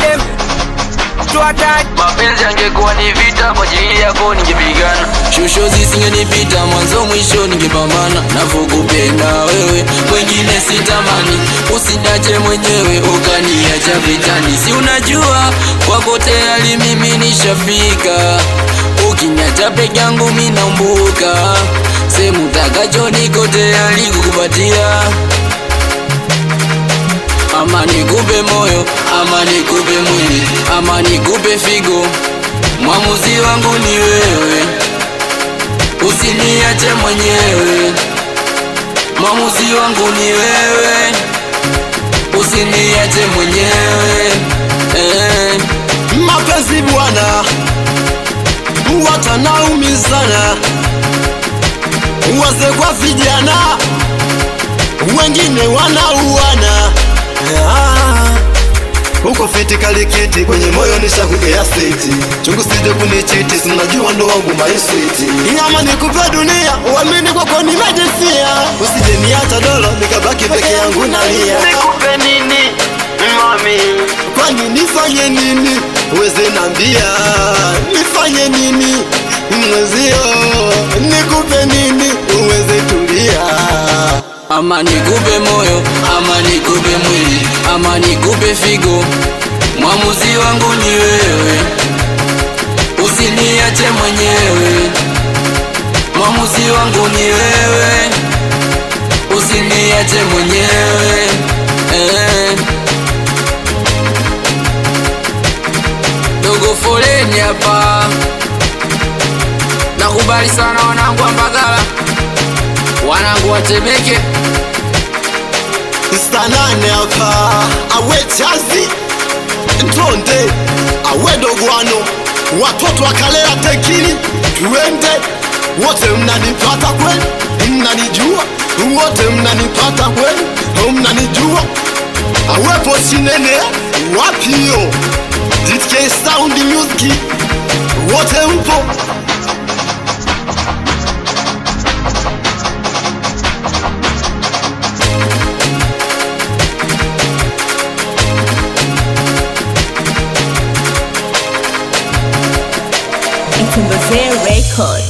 them to attack. Mapenzi yangekuwa ni vita, kwa ajili yako ningepigana. Shosho zisingenipita, mwanzo mwisho ningepambana. Navyokupenda wewe, wengine sitamani. Usiniache mwenyewe, ukaniacha vitani. Si unajua, kwako tayari mimi nishafika. Ukiniacha peke yangu mimi naumbuka. Sema utakacho niko tayari kukupatia. Ama nikupe moyo, ama nikupe mwili, ama nikupe figo. Mwamuzi wangu ni wewe, usiniache mwenyewe. Mwamuzi wangu ni wewe, usiniache mwenyewe. Mapenzi bwana, watanaumizana. Wazee kwa vijana, wengine wanauana. Uko fiti kalikiti, kwenye moyo nishakugea siti. Chungu sije kunichiti, sinajua ndo wangu my sweet. Ama nikupe dunia, uamini kwako nimejifia. Usije niacha dolo, nikabaki peke yangu nalia. Nikupe nini mami? Kwani nifanye nini? Uweze nambia nifanye nini? Mwezio nikupe nini? Uweze tulia. Ama nikupe moyo, ama nikupe mwili, ama nikupe figo. Mwamuzi wangu ni wewe, usiniache mwenyewe. Mwamuzi wangu ni wewe, usiniache mwenyewe. Dogo foleni hapa. Nakubali sana wanangu wa Mbagala, wanangu wa Temeke. Stanane hapa, awe chazi Ntonde, awe dogwano, watoto wakalea tekini. Tuende, wote mnanipata kweli, mnanijua. Wote mnanipata kweli, mnanijua. Awepo sinene, wapio DK Sound Music, wote mpo. It's in the Record.